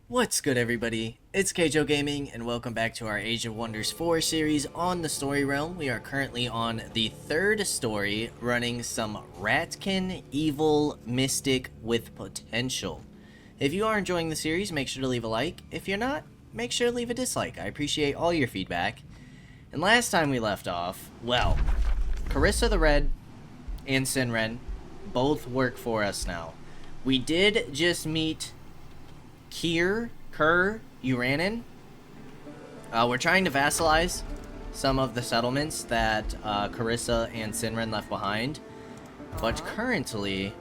What's good, everybody? It's Kaige-O Gaming, and welcome back to our Age of Wonders 4 series on the story realm. We are currently on the third story, running some Ratkin Evil Mystic with Potential. If you are enjoying the series, make sure to leave a like. If you're not, make sure to leave a dislike. I appreciate all your feedback. And last time we left off, well, Carissa the Red and Sinren both work for us now. We did just meet Kerr, Uranin. We're trying to vassalize some of the settlements that Carissa and Sinren left behind. But currently,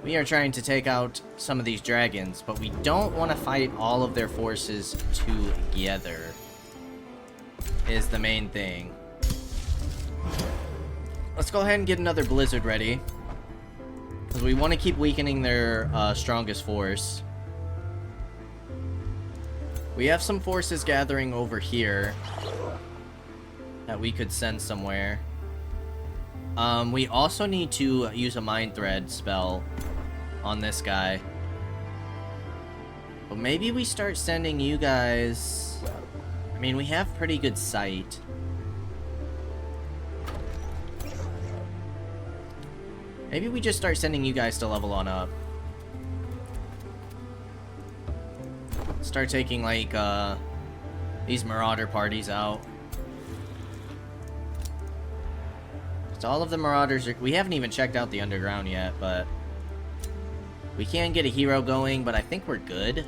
we are trying to take out some of these dragons, but we don't want to fight all of their forces together, is the main thing. Let's go ahead and get another blizzard ready, because we want to keep weakening their strongest force. We have some forces gathering over here that we could send somewhere. We also need to use a mind thread spell on this guy. But maybe we start sending you guys... I mean, we have pretty good sight. Maybe we just start sending you guys to level on up. Start taking, like, these marauder parties out. So all of the marauders are... We haven't even checked out the underground yet, but... We can get a hero going, but I think we're good.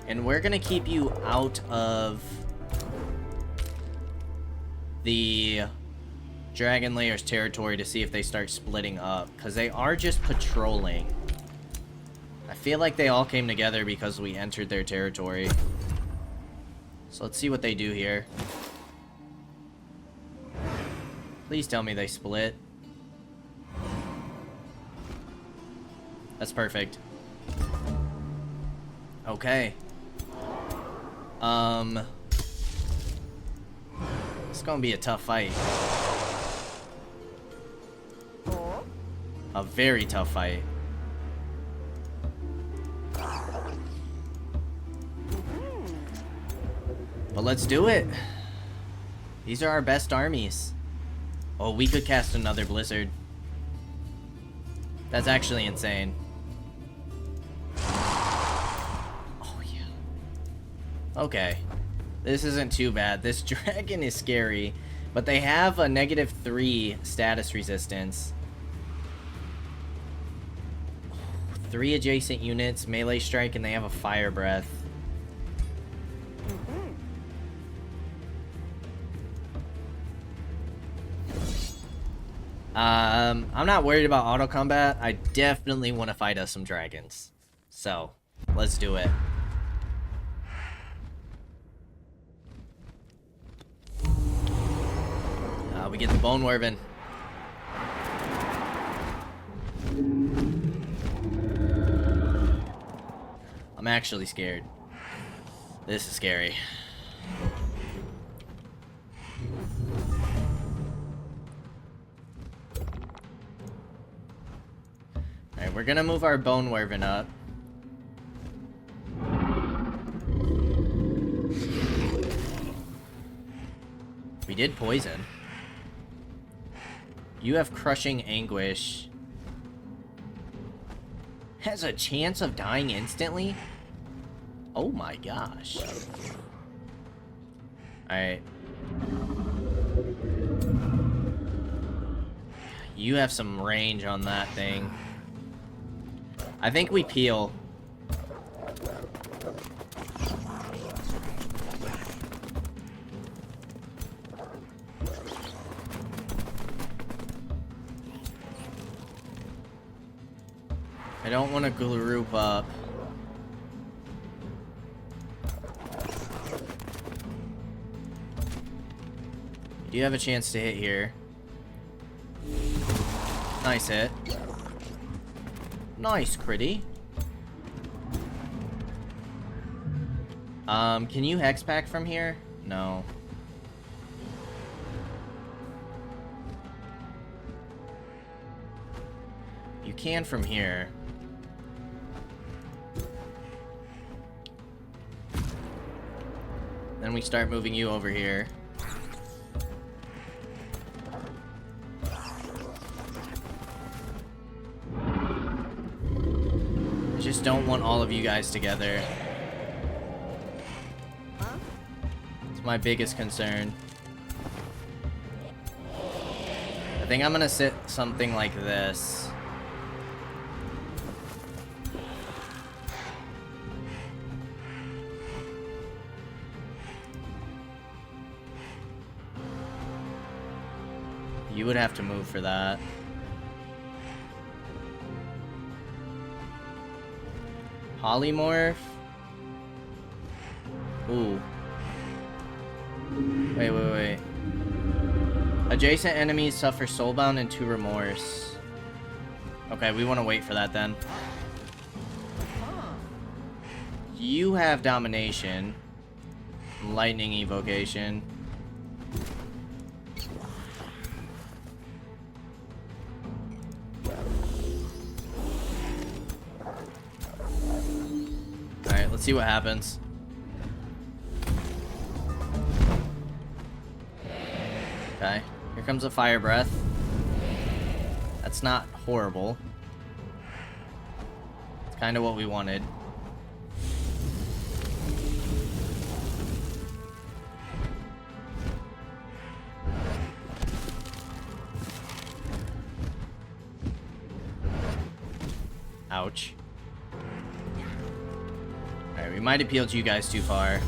And we're gonna keep you out of... the... Dragon Layer's territory to see if they start splitting up, because they are just patrolling. I feel like they all came together because we entered their territory. So let's see what they do here. Please tell me they split. That's perfect. Okay. It's gonna be a tough fight. A very tough fight. But let's do it. These are our best armies. Oh, we could cast another blizzard. That's actually insane. Oh, yeah. Okay. This isn't too bad. This dragon is scary. But they have a -3 status resistance. 3 adjacent units, melee strike, and they have a fire breath. I'm not worried about auto combat. I definitely want to fight us some dragons. So, let's do it. We get the bone werven. I'm actually scared. This is scary. Alright, we're gonna move our bone werven up. We did poison. You have crushing anguish. Has a chance of dying instantly? Oh my gosh. Alright. You have some range on that thing. I think we peel. I don't want to group up. You do have a chance to hit here. Nice hit. Nice, critty. Can you hex pack from here? No. You can from here. Then we start moving you over here. I just don't want all of you guys together. It's my biggest concern. I think I'm gonna sit something like this. You would have to move for that. Polymorph? Ooh. Wait. Adjacent enemies suffer soulbound and 2 remorse. Okay, we want to wait for that then. You have domination. Lightning evocation. Alright, let's see what happens. Okay, here comes a fire breath. That's not horrible. It's kind of what we wanted. Ouch. Alright, we might appeal to you guys too far.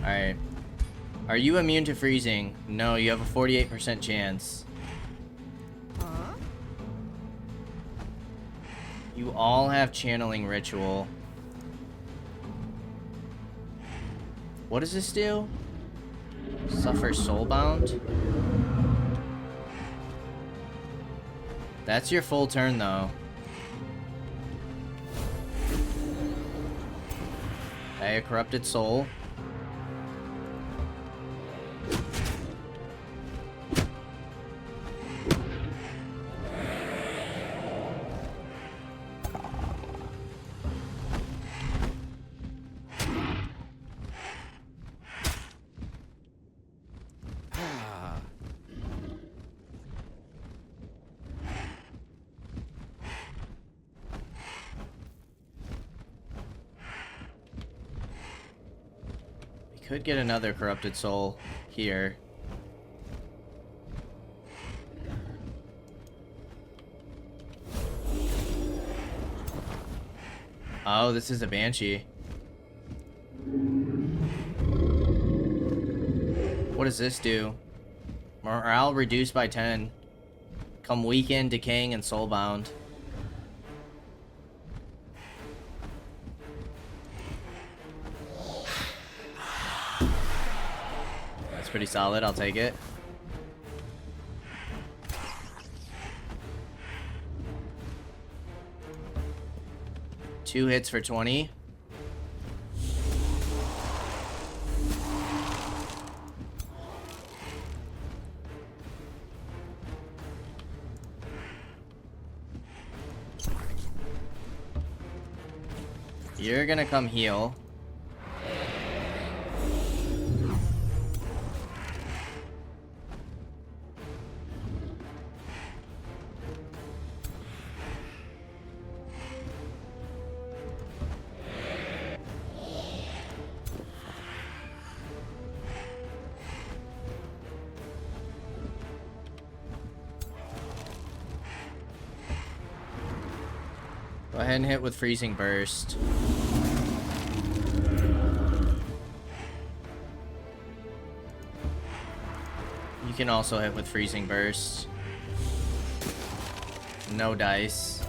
Alright. Are you immune to freezing? No, you have a 48% chance. You all have channeling ritual. What does this do? Suffer soulbound? That's your full turn though. Okay, a corrupted soul. Could get another corrupted soul here. Oh, this is a banshee. What does this do? Morale reduced by 10. Come weakened, decaying, and soulbound. Pretty solid, I'll take it. Two hits for 20. You're gonna come heal. Go ahead and hit with freezing burst. You can also hit with freezing burst. No dice.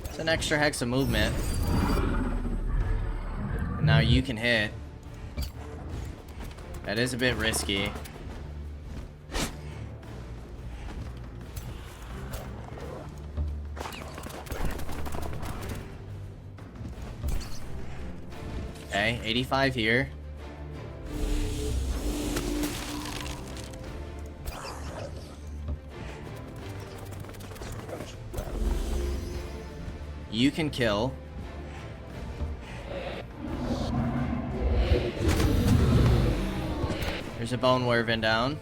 It's an extra hex of movement. And now you can hit. That is a bit risky. Okay, 85 here. You can kill. There's a bone werven down.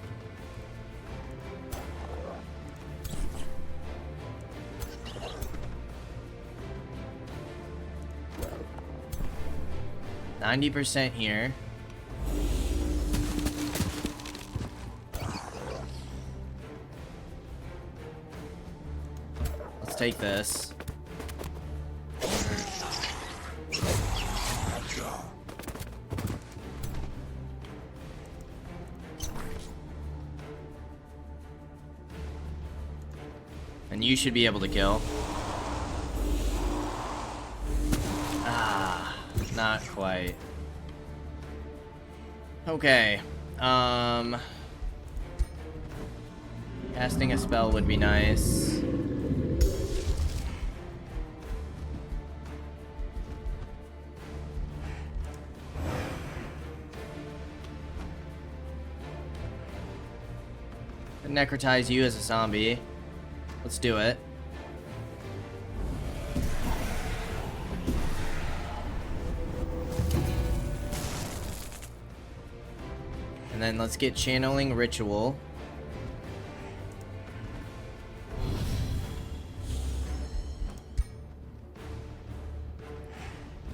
%90 here. Let's take this. And you should be able to kill. Ah, not quite. Okay. Casting a spell would be nice. Necrotize you as a zombie. Let's do it. And then let's get channeling ritual.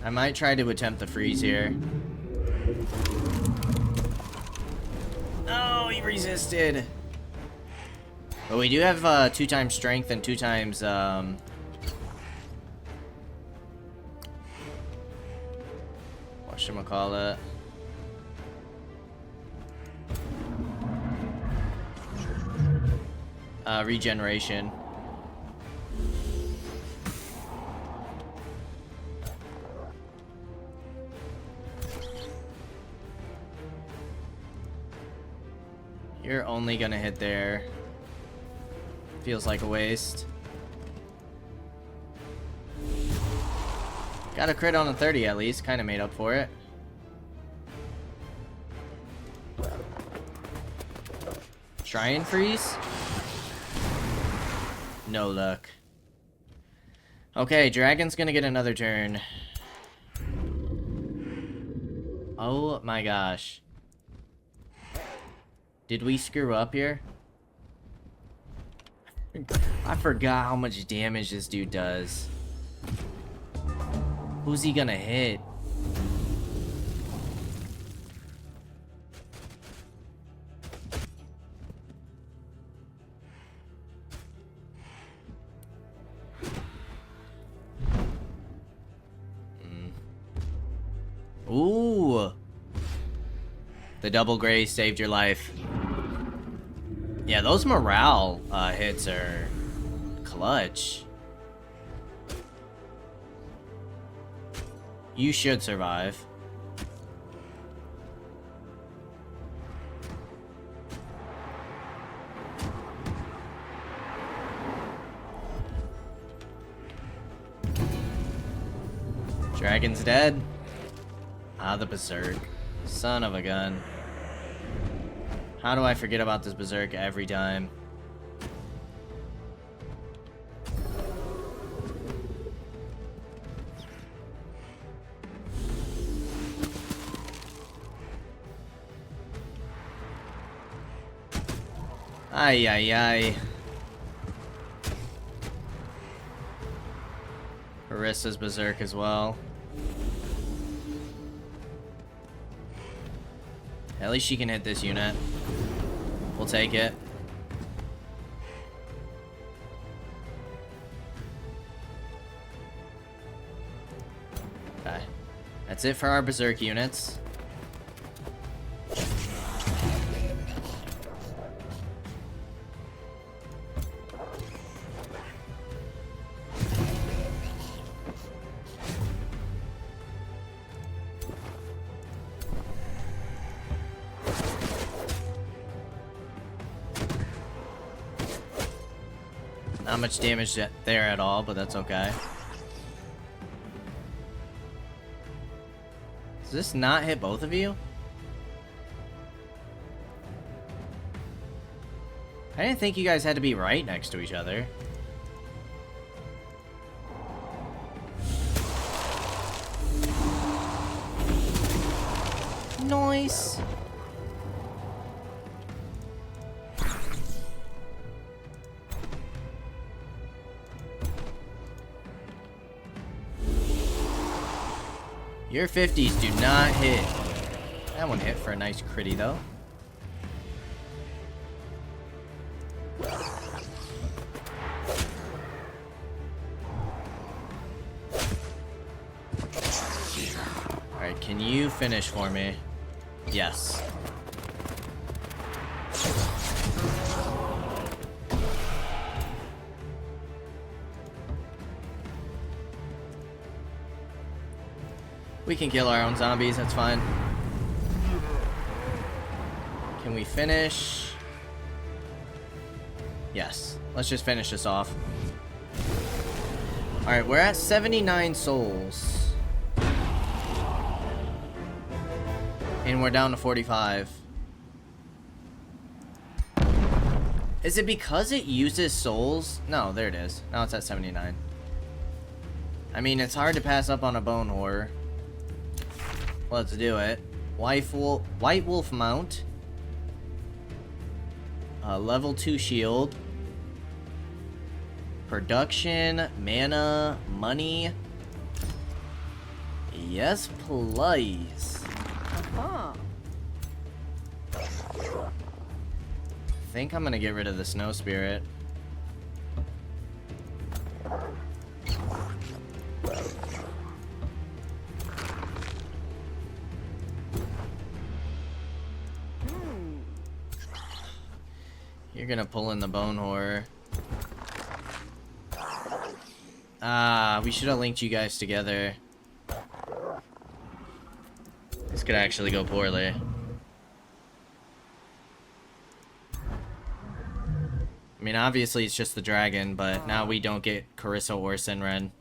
I might try to attempt the freeze here. Oh, he resisted. But we do have 2 times strength and 2 times whatchamacallit? Regeneration. You're only gonna hit there. Feels like a waste. Got a crit on a 30 at least, kind of made up for it. Try and freeze. No luck. Okay, dragon's gonna get another turn. Oh my gosh. Did we screw up here? I forgot how much damage this dude does. Who's he gonna hit? Ooh. The double grace saved your life. Yeah, those morale hits are clutch. You should survive. Dragon's dead. Ah, the berserk. Son of a gun. How do I forget about this berserk every time? Ay, ay, ay. Harissa's berserk as well. At least she can hit this unit. We'll take it. Okay. That's it for our berserk units. Not much damage there at all, but that's okay. Does this not hit both of you? I didn't think you guys had to be right next to each other. Nice. Your 50s do not hit. That one hit for a nice critty though. Alright, can you finish for me? Yes. We can kill our own zombies, that's fine. Can we finish? Yes. Let's just finish this off. Alright, we're at 79 souls. And we're down to 45. Is it because it uses souls? No, there it is. Now it's at 79. I mean, it's hard to pass up on a bone horror. Let's do it. White wolf mount. Level 2 shield. Production, mana, money. Yes, please. I think I'm gonna get rid of the snow spirit. You're gonna pull in the bone horror. Ah, we should have linked you guys together. This could actually go poorly. I mean, obviously it's just the dragon, but now we don't get Carissa or Sinren.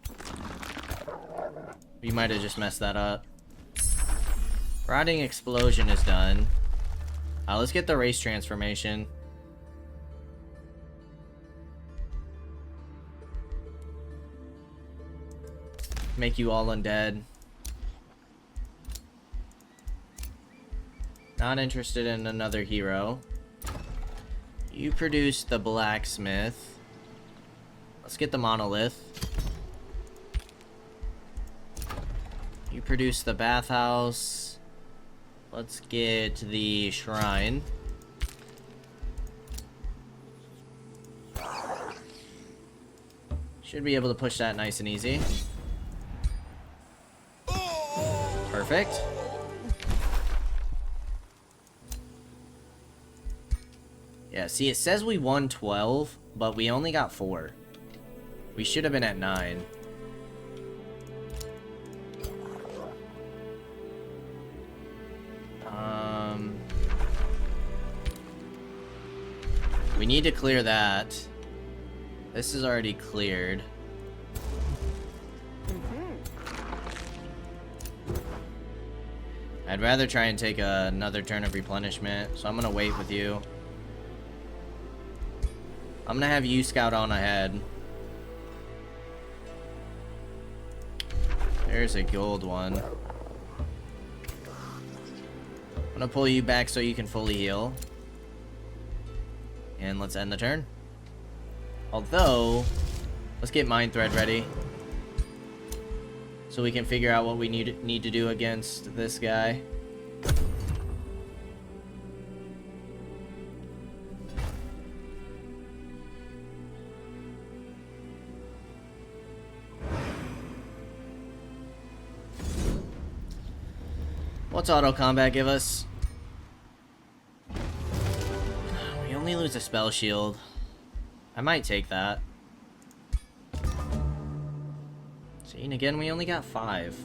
We might have just messed that up. Rotting explosion is done. Let's get the race transformation. Make you all undead. Not interested in another hero. You produce the blacksmith. Let's get the monolith. You produce the bathhouse. Let's get the shrine. Should be able to push that nice and easy. Perfect. Yeah, see, it says we won 12, but we only got 4. We should have been at 9. We need to clear that. This is already cleared. I'd rather try and take another turn of replenishment, so I'm gonna wait with you. I'm gonna have you scout on ahead. There's a gold one. I'm gonna pull you back so you can fully heal. And let's end the turn. Although, let's get Mind Thread ready. So we can figure out what we need to do against this guy. What's auto combat give us? We only lose a spell shield. I might take that. See, and again, we only got 5.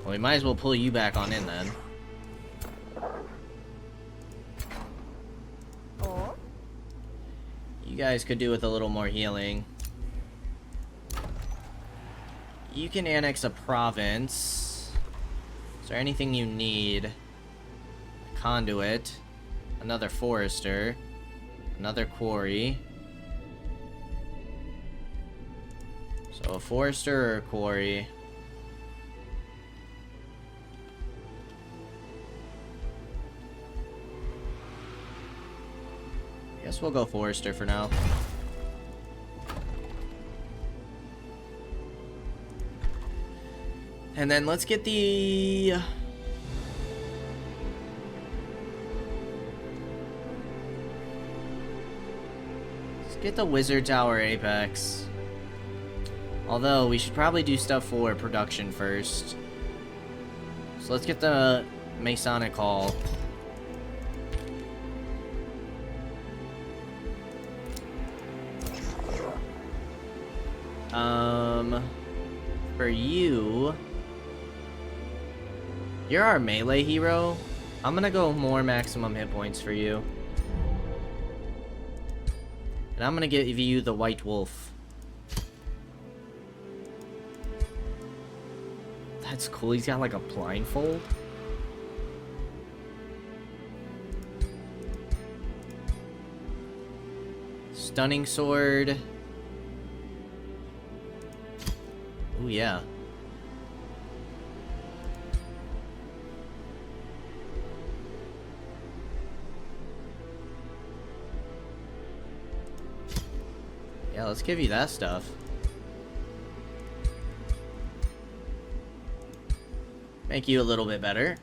Well, we might as well pull you back on in then. You You guys could do with a little more healing. You can annex a province. Is there anything you need? Conduit. Another forester. Another quarry. So a forester or a quarry? I guess we'll go forester for now. And then let's get the... Let's get the wizard tower apex. Although, we should probably do stuff for production first. So let's get the Masonic Hall. For you... You're our melee hero. I'm gonna go more maximum hit points for you. And I'm gonna give you the White Wolf. That's cool, he's got like a blindfold. Stunning sword. Ooh, yeah. Yeah, let's give you that stuff. Make you a little bit better.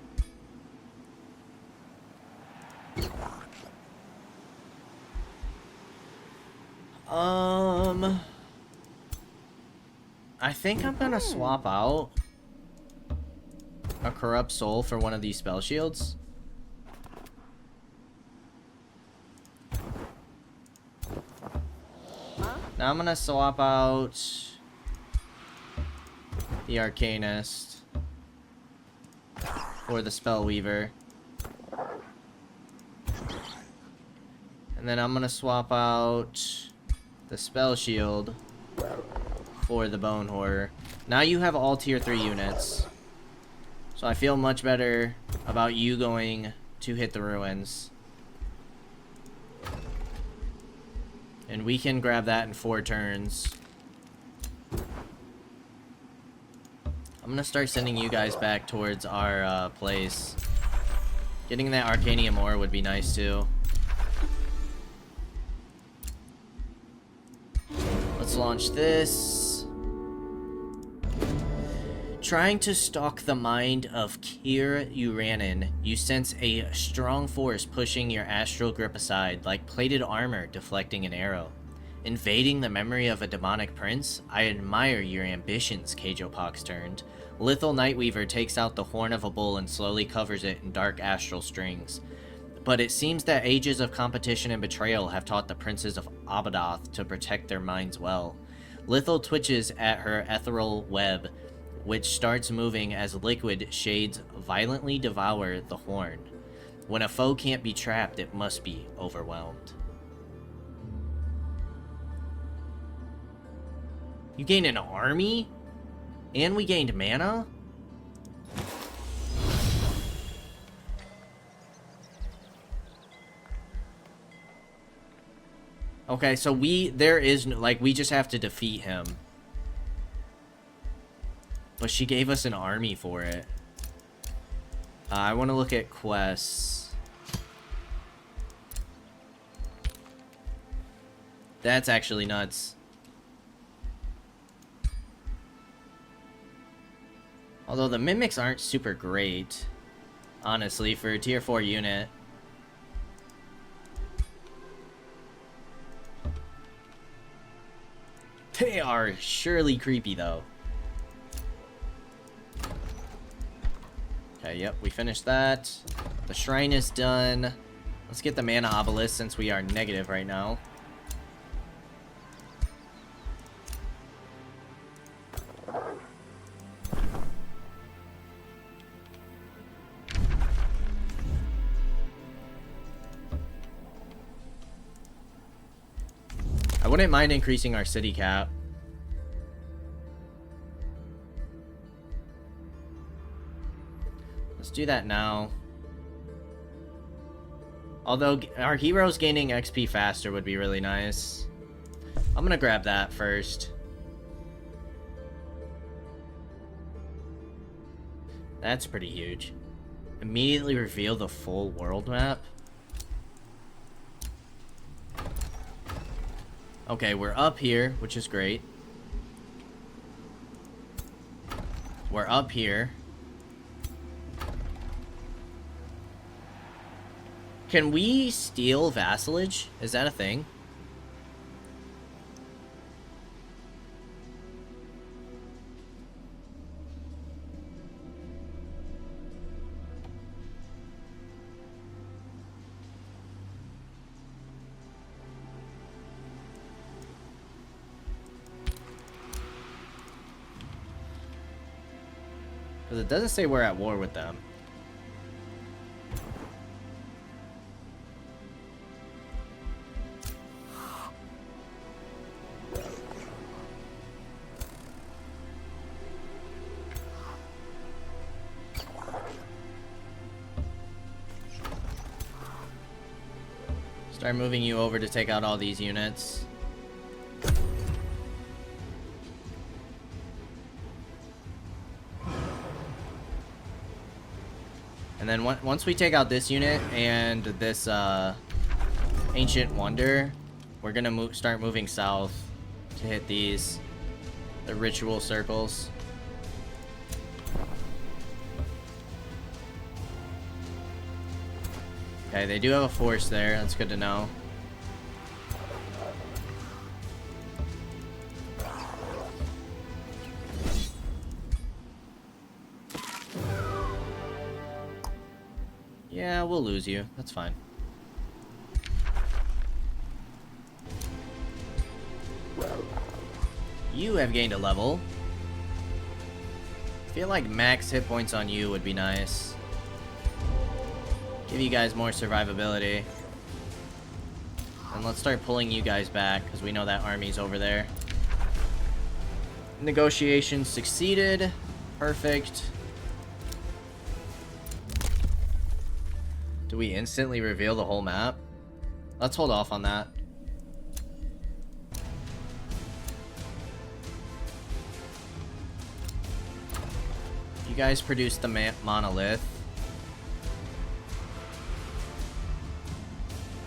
I think I'm gonna swap out a corrupt soul for one of these spell shields. Now I'm gonna swap out the Arcanist for the Spellweaver. And then I'm gonna swap out the Spell Shield for the Bone Horror. Now you have all tier 3 units. So I feel much better about you going to hit the ruins. And we can grab that in 4 turns. I'm gonna start sending you guys back towards our place. Getting that Arcanium ore would be nice too. Let's launch this. Trying to stalk the mind of Kier Uranin, you sense a strong force pushing your astral grip aside, like plated armor deflecting an arrow. Invading the memory of a demonic prince? I admire your ambitions, Kaige-O turned. Lithal Nightweaver takes out the horn of a bull and slowly covers it in dark astral strings. But it seems that ages of competition and betrayal have taught the princes of Abadoth to protect their minds well. Lithal twitches at her ethereal web, which starts moving as liquid shades violently devour the horn. When a foe can't be trapped, it must be overwhelmed. You gained an army? And we gained mana? Okay, so there is, like, we just have to defeat him. But she gave us an army for it. I want to look at quests. That's actually nuts. Although the mimics aren't super great, honestly, for a tier 4 unit. They are surely creepy, though. Okay, yep, we finished that. The shrine is done. Let's get the mana obelisk since we are negative right now. wouldn't mind increasing our city cap. Let's do that now. Although our heroes gaining XP faster would be really nice. I'm gonna grab that first. That's pretty huge. Immediately reveal the full world map. Okay, we're up here, which is great. We're up here. Can we steal vassalage? Is that a thing? Because it doesn't say we're at war with them. Start moving you over to take out all these units. And then once we take out this unit and this Ancient Wonder, we're gonna start moving south to hit the ritual circles. Okay, they do have a force there. That's good to know. Yeah, we'll lose you. That's fine. You have gained a level. I feel like max hit points on you would be nice. Give you guys more survivability. And let's start pulling you guys back, because we know that army's over there. Negotiations succeeded. Perfect. Do we instantly reveal the whole map? Let's hold off on that. You guys produced the monolith.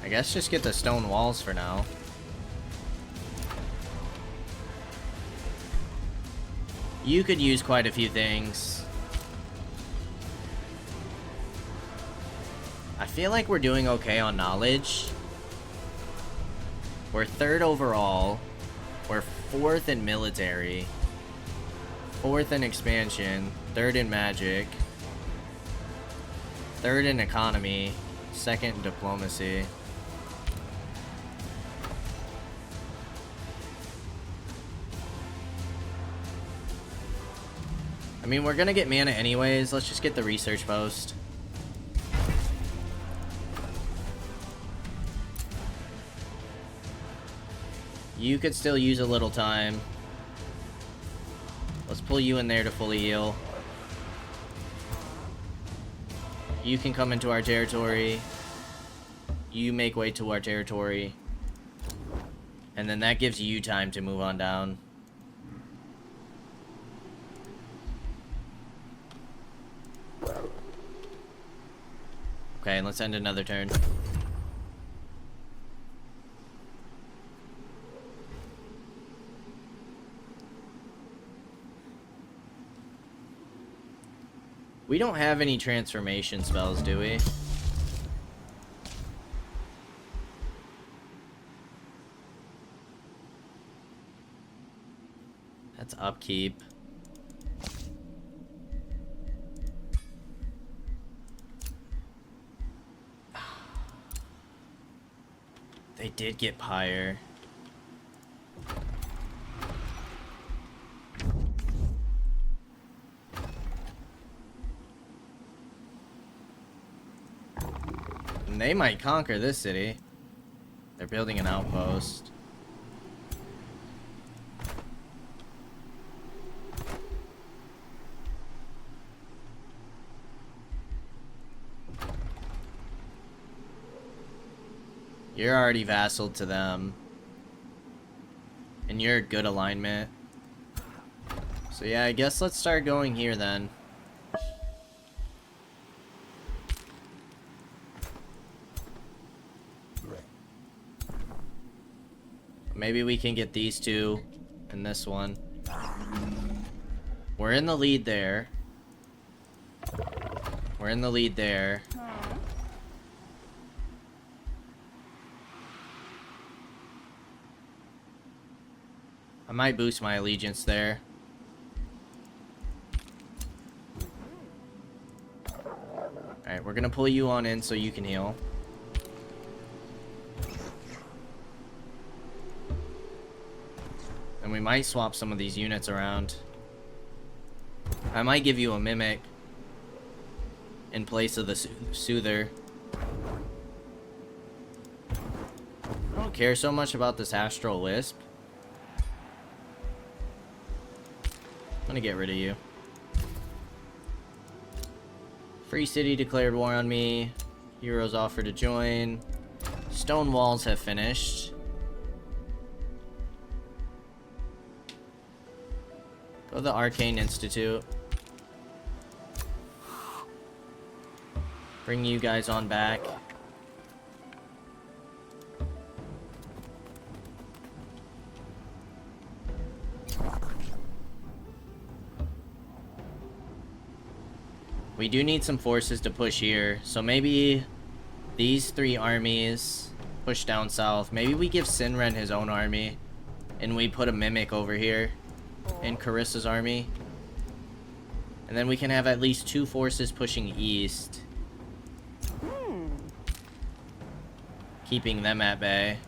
I guess just get the stone walls for now. You could use quite a few things. I feel like we're doing okay on knowledge. We're 3rd overall. We're 4th in military. 4th in expansion. 3rd in magic. 3rd in economy. 2nd in diplomacy. I mean, we're gonna get mana anyways. Let's just get the research post. You could still use a little time. Let's pull you in there to fully heal. You can come into our territory. You make way to our territory. And then that gives you time to move on down. Okay, let's end another turn. We don't have any transformation spells, do we? That's upkeep. They did get Pyre. And they might conquer this city. They're building an outpost. You're already vassaled to them. And you're a good alignment. So yeah, I guess let's start going here then. Maybe we can get these two and this one. We're in the lead there. We're in the lead there. I might boost my allegiance there. Alright, we're gonna pull you on in so you can heal. And we might swap some of these units around. I might give you a mimic in place of the soother. I don't care so much about this astral wisp. I'm gonna get rid of you. Free City declared war on me. Heroes offer to join. Stone walls have finished. Go to the Arcane Institute. Bring you guys on back. We do need some forces to push here, so maybe these 3 armies push down south. Maybe we give Sinren his own army, and we put a Mimic over here in Carissa's army. And then we can have at least 2 forces pushing east. Keeping them at bay.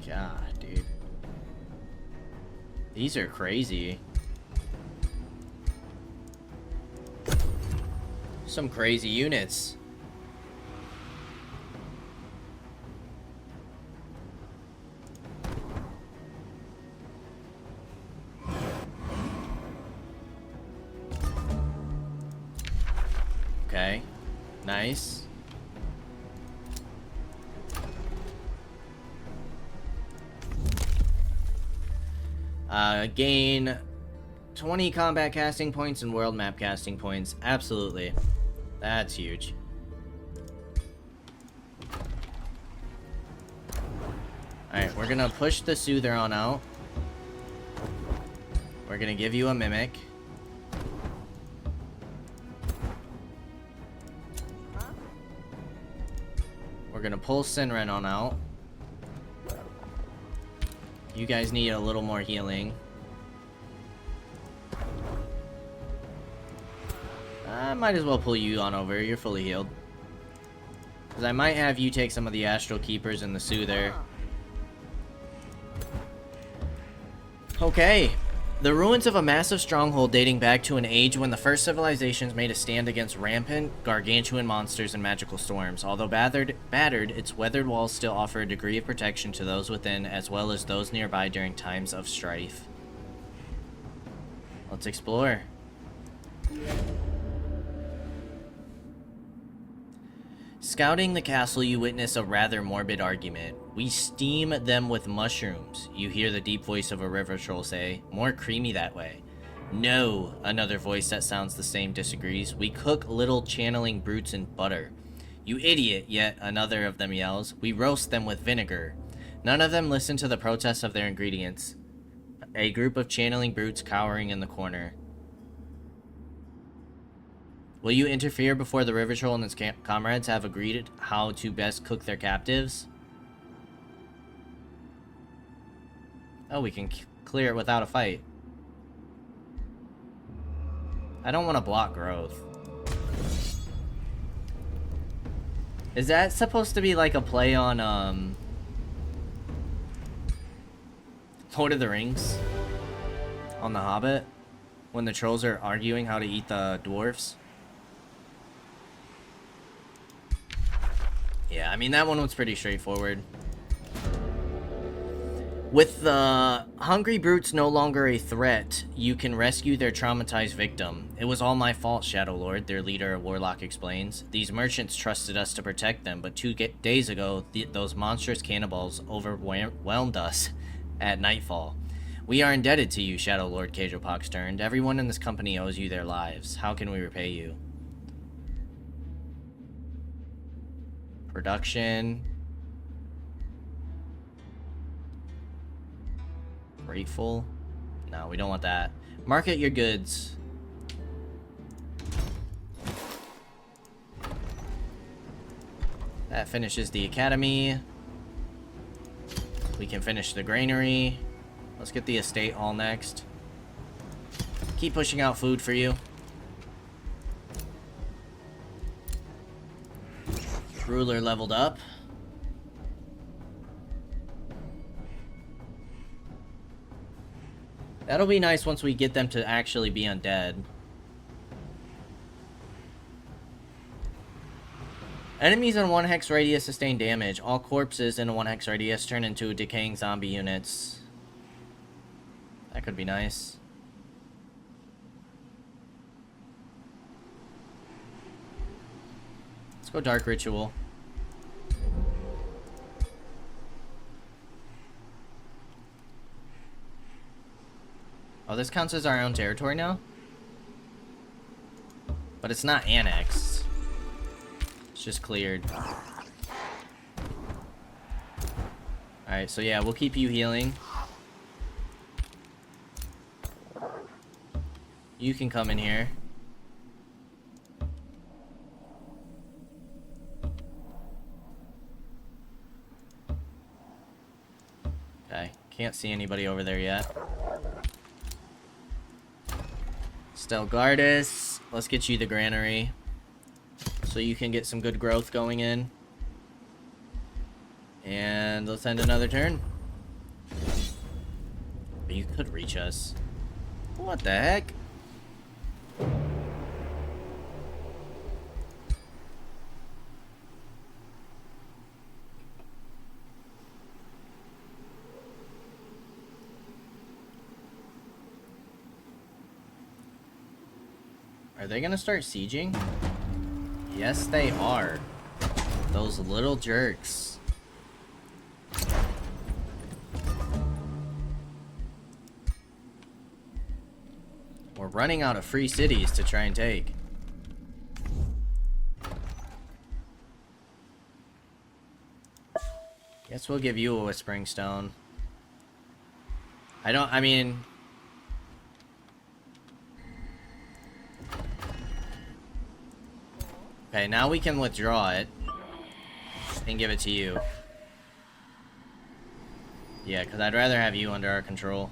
God, dude. These are crazy. Some crazy units. Okay. Nice. Gain 20 combat casting points and world map casting points. Absolutely. That's huge. Alright, we're gonna push the Soother on out. We're gonna give you a Mimic. We're gonna pull Sinren on out. You guys need a little more healing. I might as well pull you on over. You're fully healed. Because I might have you take some of the Astral Keepers and the Soother. Okay. The ruins of a massive stronghold dating back to an age when the first civilizations made a stand against rampant, gargantuan monsters and magical storms. Although battered, its weathered walls still offer a degree of protection to those within as well as those nearby during times of strife. Let's explore. Scouting the castle, you witness a rather morbid argument. We steam them with mushrooms, you hear the deep voice of a river troll say. More creamy that way. No, another voice that sounds the same disagrees. We cook little channeling brutes in butter. You idiot, yet another of them yells. We roast them with vinegar. None of them listen to the protests of their ingredients. A group of channeling brutes cowering in the corner. Will you interfere before the river troll and his comrades have agreed how to best cook their captives? Oh, we can clear it without a fight. I don't want to block growth. Is that supposed to be like a play on, Lord of the Rings? On The Hobbit? When the trolls are arguing how to eat the dwarves? Yeah, I mean, that one was pretty straightforward. With the hungry brutes no longer a threat, you can rescue their traumatized victim. It was all my fault, Shadow Lord, their leader, Warlock explains. These merchants trusted us to protect them, but 2 days ago, those monstrous cannibals overwhelmed us at nightfall. We are indebted to you, Shadow Lord, Kaige-O turned. Everyone in this company owes you their lives. How can we repay you? Production. Grateful? No, we don't want that. Market your goods. That finishes the academy. We can finish the granary. Let's get the estate all next. Keep pushing out food for you. Ruler leveled up. That'll be nice once we get them to actually be undead. Enemies in 1 hex radius sustain damage. All corpses in a 1 hex radius turn into decaying zombie units. That could be nice. Let's go Dark Ritual. Oh, this counts as our own territory now? But it's not annexed. It's just cleared. Alright, so yeah, we'll keep you healing. You can come in here. Okay, can't see anybody over there yet. Stelgardus, let's get you the granary so you can get some good growth going in. And let's end another turn. But you could reach us. What the heck? Are they gonna start sieging? Yes, they are. Those little jerks. We're running out of free cities to try and take. Guess we'll give you a Whispering Stone. I mean... Okay, now we can withdraw it and give it to you. Yeah, because I'd rather have you under our control.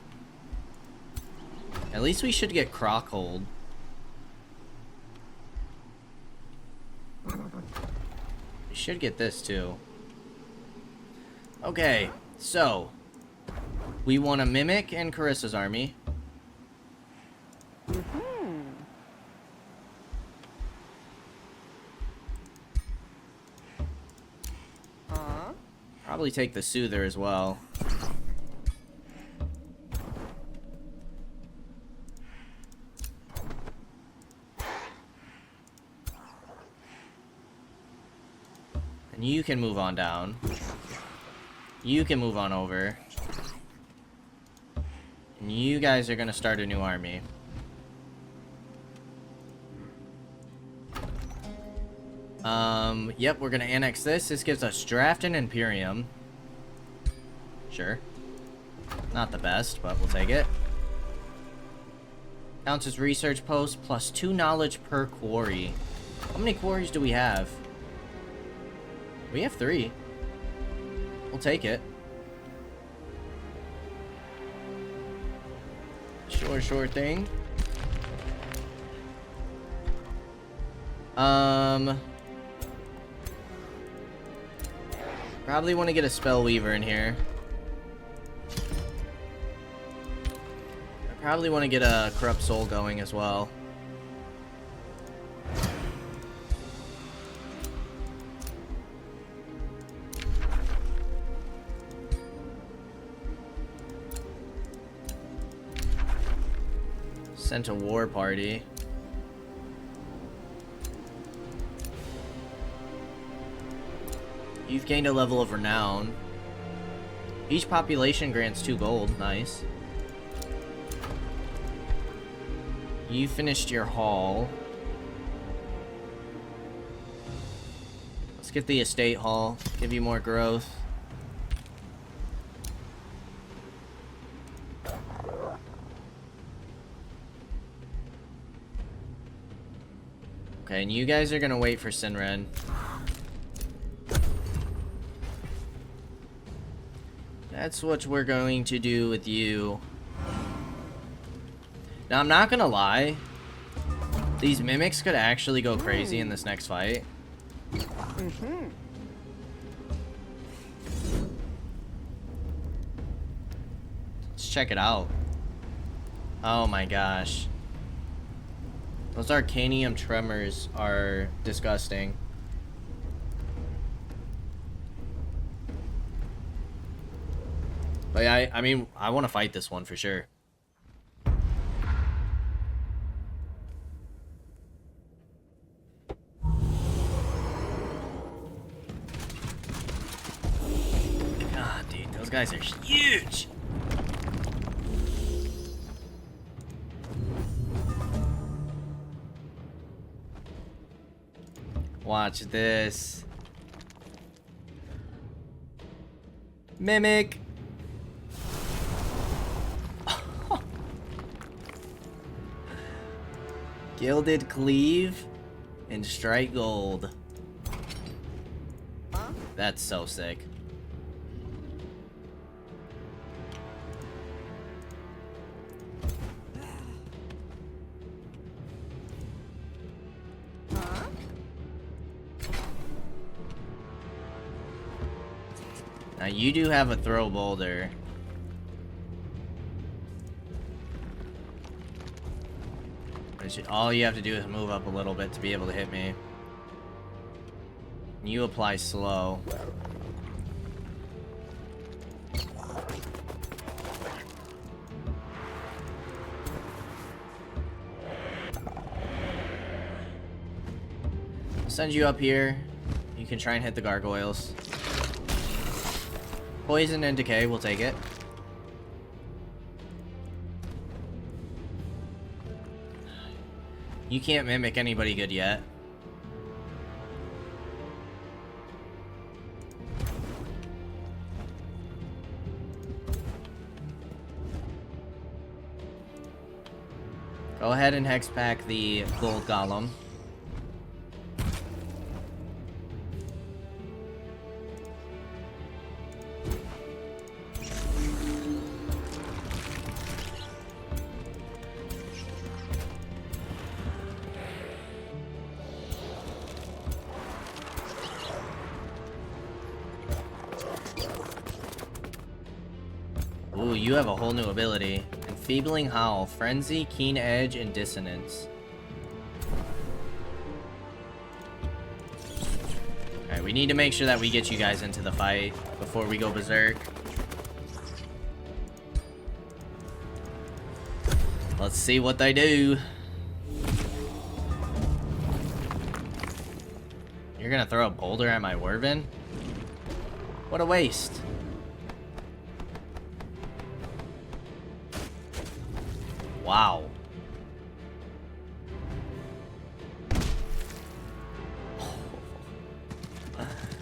At least we should get Crockhold. We should get this too. Okay, so we want to Mimic and Carissa's army. Probably take the Soother as well. And you can move on down. You can move on over. And you guys are gonna start a new army. Yep, we're gonna annex this. This gives us Draft and Imperium. Sure. Not the best, but we'll take it. Counts as research post, plus 2 knowledge per quarry. How many quarries do we have? We have 3. We'll take it. Sure thing. Probably want to get a Spellweaver in here. I probably want to get a Corrupt Soul going as well. Sent a war party. You've gained a level of renown. Each population grants 2 gold. Nice. You finished your haul. Let's get the estate hall. Give you more growth. Okay, and you guys are gonna wait for Sinren. That's what we're going to do with you. Now, I'm not gonna lie. These mimics could actually go crazy in this next fight. Let's check it out. Oh my gosh. Those arcanium tremors are disgusting. But I mean, I want to fight this one for sure. God, dude, those guys are huge. Watch this. Mimic. Gilded Cleave and Strike Gold. That's so sick. Now you do have a throw boulder. All you have to do is move up a little bit to be able to hit me. You apply slow. I'll send you up here. You can try and hit the gargoyles. Poison and decay, we'll take it. You can't mimic anybody good yet. Go ahead and hex pack the gold golem. Ooh, you have a whole new ability. Enfeebling Howl, Frenzy, Keen Edge, and Dissonance. Alright, we need to make sure that we get you guys into the fight before we go berserk. Let's see what they do. You're gonna throw a boulder at my Werven? What a waste. Wow.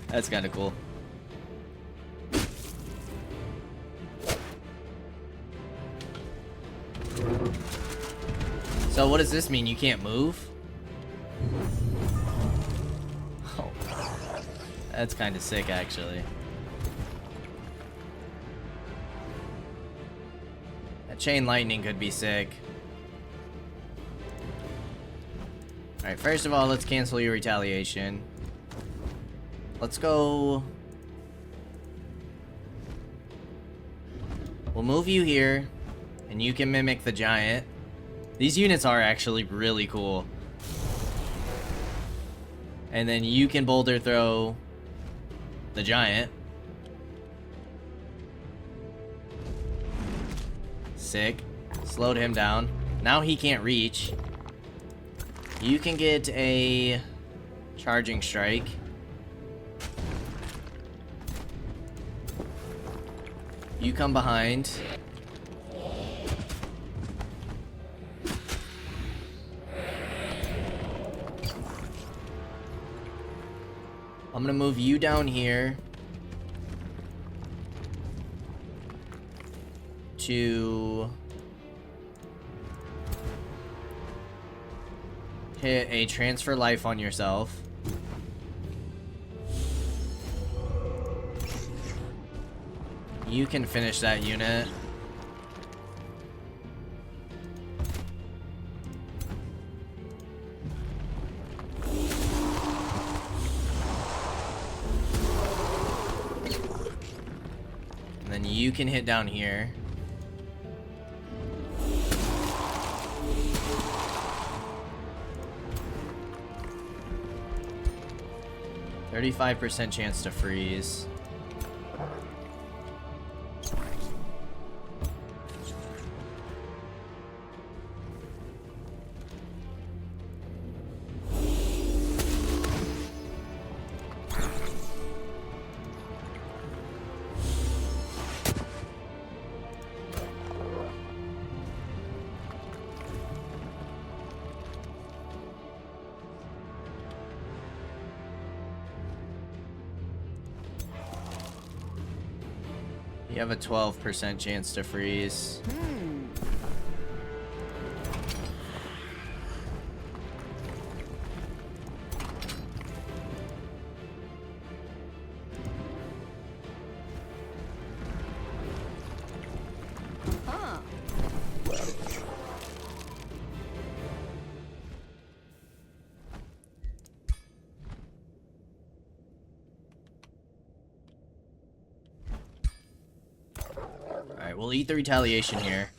That's kind of cool. So what does this mean? You can't move? Oh. That's kind of sick, actually. Chain lightning could be sick. Alright, first of all, let's cancel your retaliation. Let's go. We'll move you here, and you can mimic the giant. These units are actually really cool. And then you can boulder throw the giant. Sick. Slowed him down. Now he can't reach. You can get a charging strike. You come behind. I'm gonna move you down here to hit a transfer life on yourself. You can finish that unit. And then you can hit down here. %35% chance to freeze. You have a 12% chance to freeze. Alright, we'll eat the retaliation here.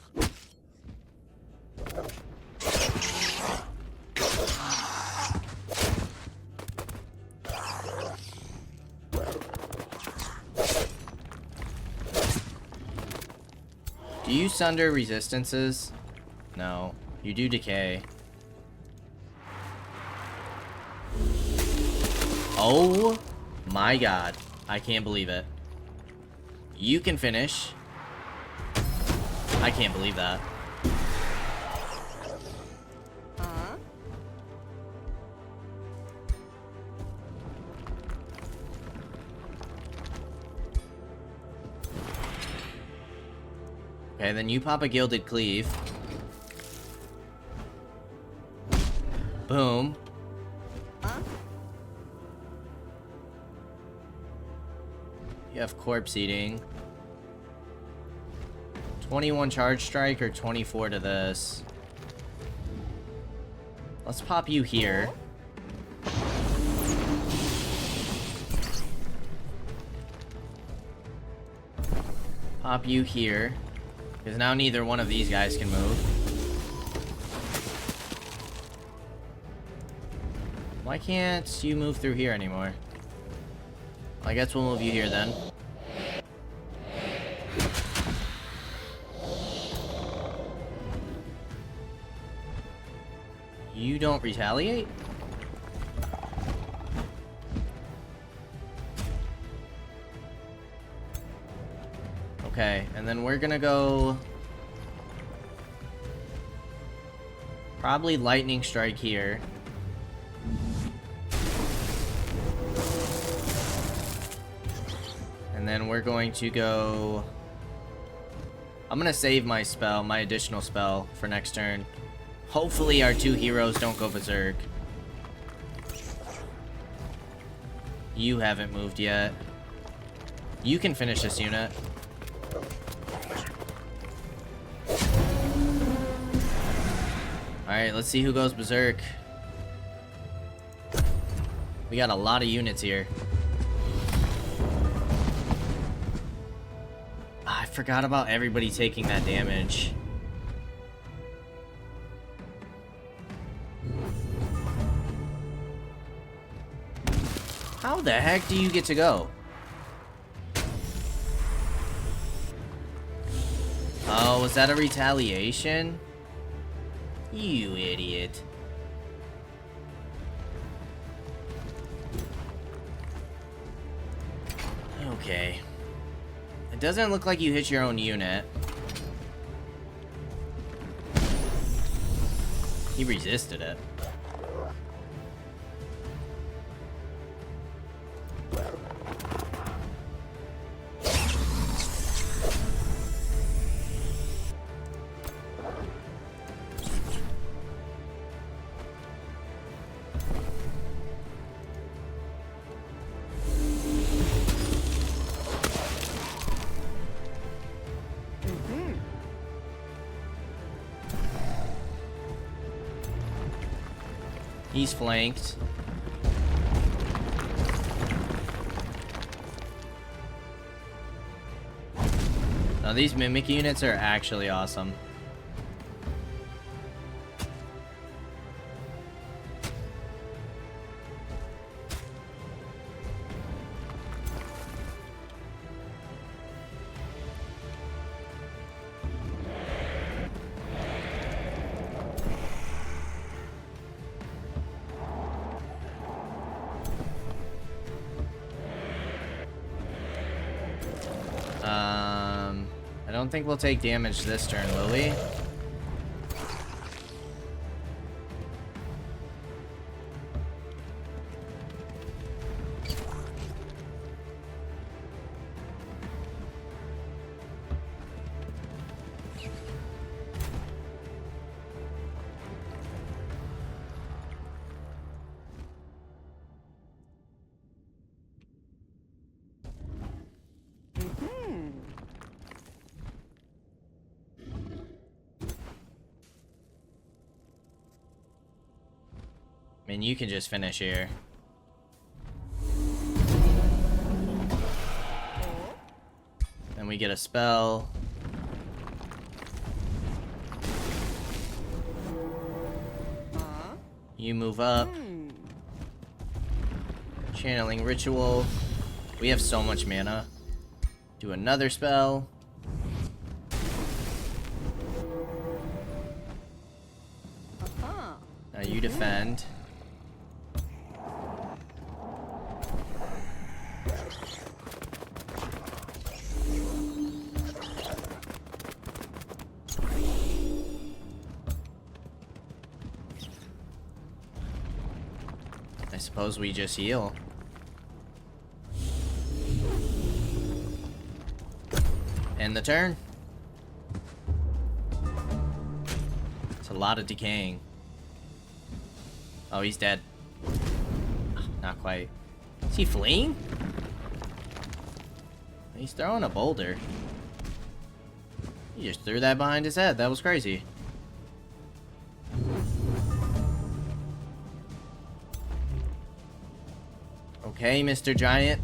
Do you sunder resistances? No. You do decay. Oh my god. I can't believe it. You can finish. I can't believe that. Okay, then you pop a Gilded Cleave. Boom. You have Corpse Eating. 21 Charge Strike or 24 to this. Let's pop you here. Pop you here. Because now neither one of these guys can move. Why can't you move through here anymore? I guess we'll move you here then. You don't retaliate? Okay, and then we're gonna go... probably Lightning Strike here. And then we're going to go... I'm gonna save my spell, my additional spell, for next turn. Hopefully our two heroes don't go berserk. You haven't moved yet. You can finish this unit. Alright, let's see who goes berserk. We got a lot of units here. I forgot about everybody taking that damage. How the heck do you get to go? Oh, was that a retaliation? You idiot. Okay. It doesn't look like you hit your own unit. He resisted it. He's flanked. Now these mimic units are actually awesome. I don't think we'll take damage this turn, will we? I mean, you can just finish here. Then we get a spell. You move up. Channeling ritual. We have so much mana. Do another spell. Now you defend. I suppose we just heal. End the turn. It's a lot of decaying. Oh, he's dead. Not quite. Is he fleeing? He's throwing a boulder. He just threw that behind his head. That was crazy. Okay, Mr. Giant.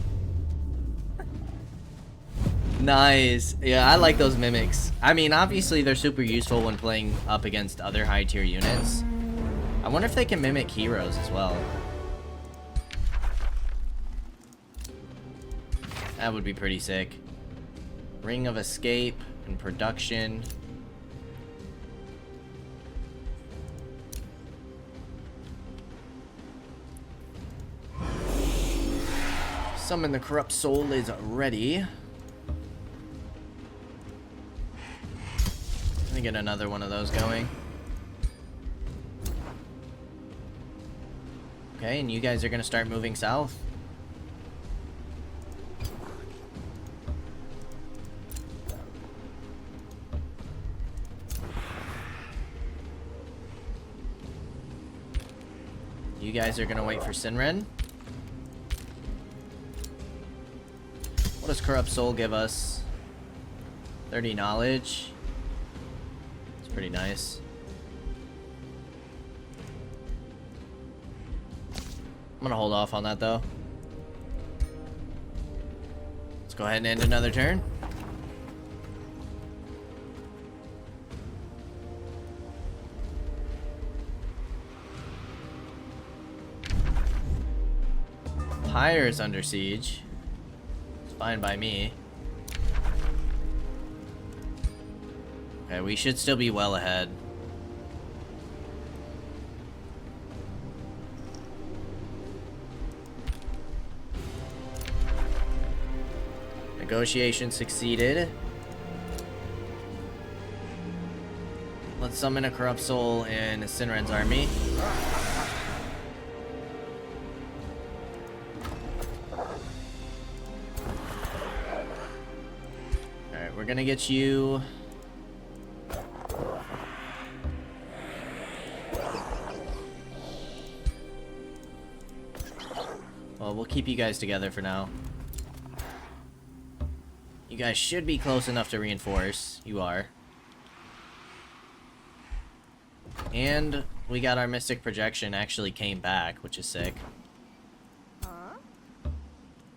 Nice. Yeah, I like those mimics. I mean, obviously they're super useful when playing up against other high tier units. I wonder if they can mimic heroes as well. That would be pretty sick. Ring of Escape and Production. Summon the Corrupt Soul is ready. Let me get another one of those going. Okay, and you guys are gonna start moving south. You guys are gonna wait for Sinren. What does Corrupt Soul give us? 30 knowledge. It's pretty nice. I'm gonna hold off on that though. Let's go ahead and end another turn. Pyre is under siege. It's fine by me. Okay, we should still be well ahead. Negotiation succeeded. Let's summon a corrupt soul in Sinran's army. Alright, we're gonna get you... Well, we'll keep you guys together for now. You guys should be close enough to reinforce. You are. And we got our Mystic Projection actually came back, which is sick.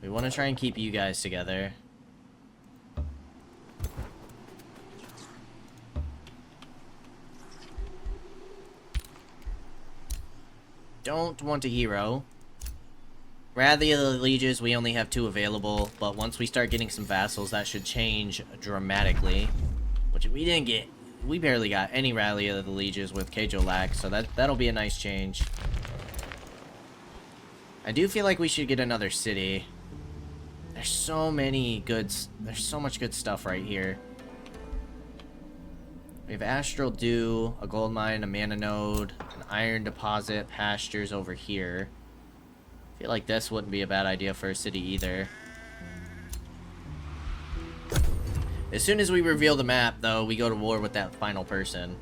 We want to try and keep you guys together. Don't want a hero. Rally of the Lieges, we only have 2 available, but once we start getting some vassals, that should change dramatically. Which we didn't get. We barely got any Rally of the Lieges with Kaige-O lack, so that'll be a nice change. I do feel like we should get another city. There's so many goods. There's so much good stuff right here. We have Astral Dew, a gold mine, a mana node, an iron deposit, pastures over here. I feel like this wouldn't be a bad idea for a city either. As soon as we reveal the map, though, we go to war with that final person.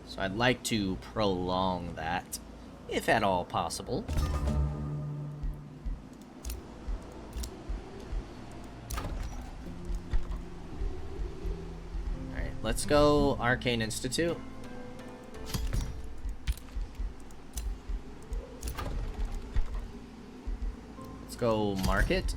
So I'd like to prolong that, if at all possible. Alright, let's go Arcane Institute. Let's go Market.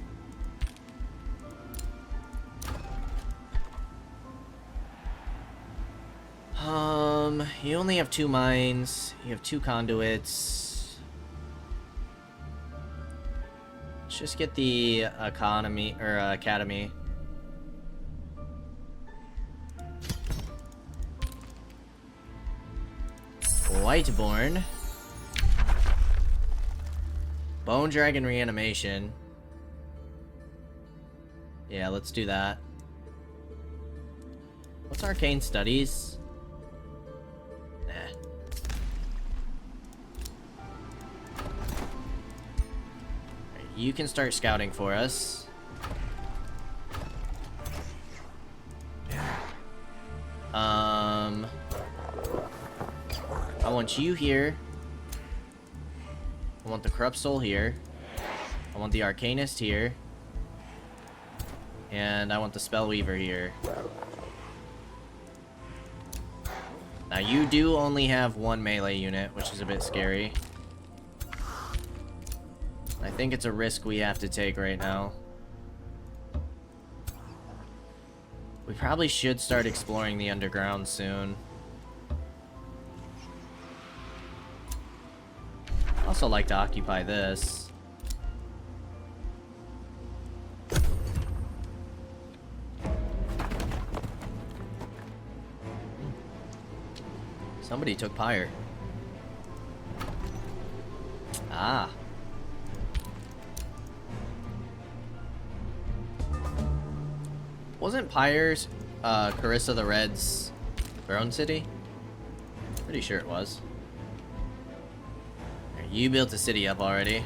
You only have 2 mines. You have 2 conduits. Let's just get the economy or academy. Whiteborn. Bone Dragon Reanimation. Yeah, let's do that. What's Arcane Studies? Nah. Right, you can start scouting for us. I want you here. I want the Corrupt Soul here. I want the Arcanist here. And I want the Spellweaver here. Now you do only have 1 melee unit, which is a bit scary. I think it's a risk we have to take right now. We probably should start exploring the underground soon. Also like to occupy this. Somebody took Pyre. Ah. Wasn't Pyre's Carissa the Red's throne city? Pretty sure it was. You built a city up already.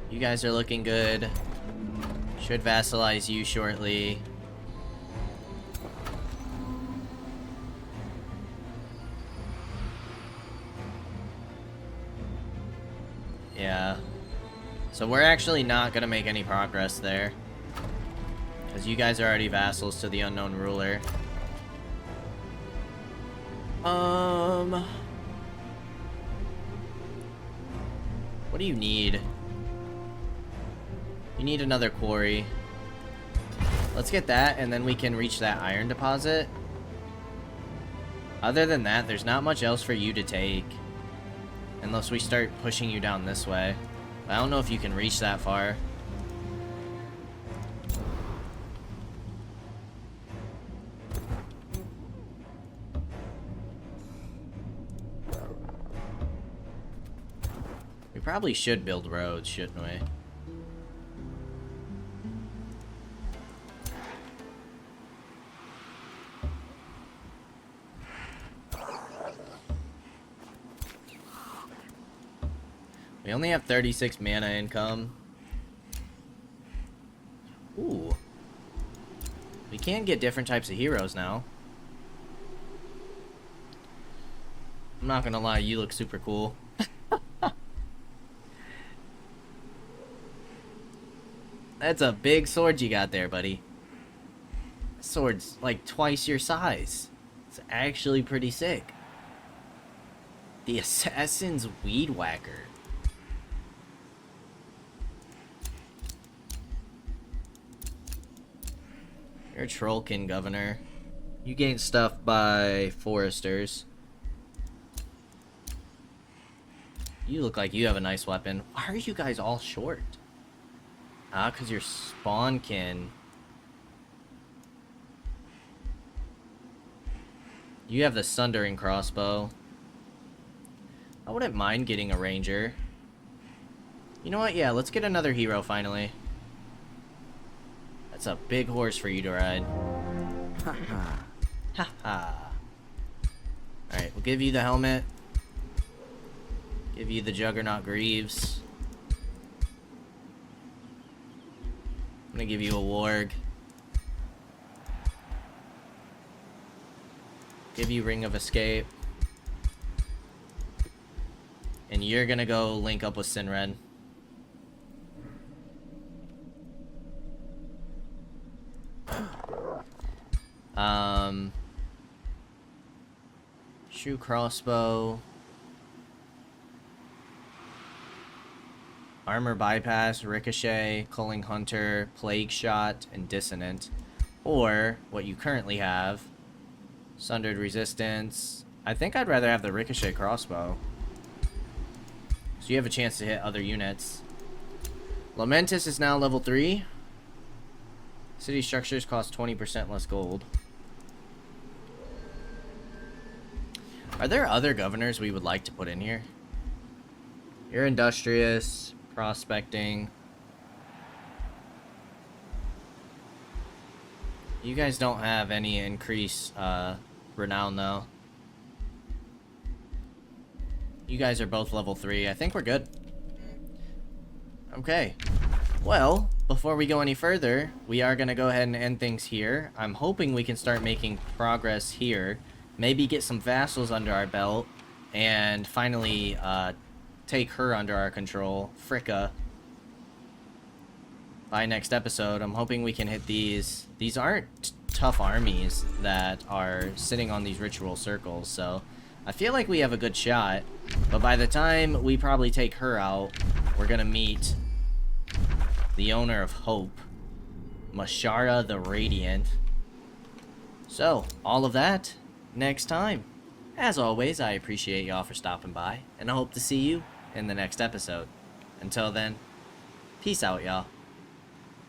You guys are looking good. Should vassalize you shortly. Yeah. So we're actually not gonna make any progress there. Because you guys are already vassals to the unknown ruler. What do you need? You need another quarry. Let's get that, and then we can reach that iron deposit. Other than that, there's not much else for you to take. Unless we start pushing you down this way. I don't know if you can reach that far. probably should build roads, shouldn't we? We only have 36 mana income. Ooh. We can get different types of heroes now. I'm not gonna lie, you look super cool. That's a big sword you got there, buddy. Sword's like twice your size. It's actually pretty sick. The Assassin's Weed Whacker. You're a Trollkin governor. You gain stuff by foresters. You look like you have a nice weapon. Why are you guys all short? Ah, because you're spawnkin. You have the Sundering crossbow. I wouldn't mind getting a ranger. You know what? Yeah, let's get another hero finally. That's a big horse for you to ride. Haha. Haha. Alright, we'll give you the helmet. Give you the Juggernaut Greaves. I'm gonna give you a Warg. Give you Ring of Escape. And you're gonna go link up with Sinren. True crossbow. Armor bypass, ricochet, culling hunter, plague shot, and dissonant. Or what you currently have, sundered resistance. I think I'd rather have the ricochet crossbow. So you have a chance to hit other units. Lamentus is now level 3. City structures cost 20% less gold. Are there other governors we would like to put in here? You're industrious, prospecting. You guys don't have any increased renown though. You guys are both level 3. I think we're good. Okay. Well, before we go any further, we are going to go ahead and end things here. I'm hoping we can start making progress here. Maybe get some vassals under our belt. And finally take her under our control. Fricka. By next episode, I'm hoping we can hit these. These aren't tough armies that are sitting on these ritual circles. So I feel like we have a good shot. But by the time we probably take her out, we're going to meet the owner of Hope, Mashara the Radiant. So, all of that next time. As always, I appreciate y'all for stopping by, and I hope to see you in the next episode. Until then, peace out, y'all.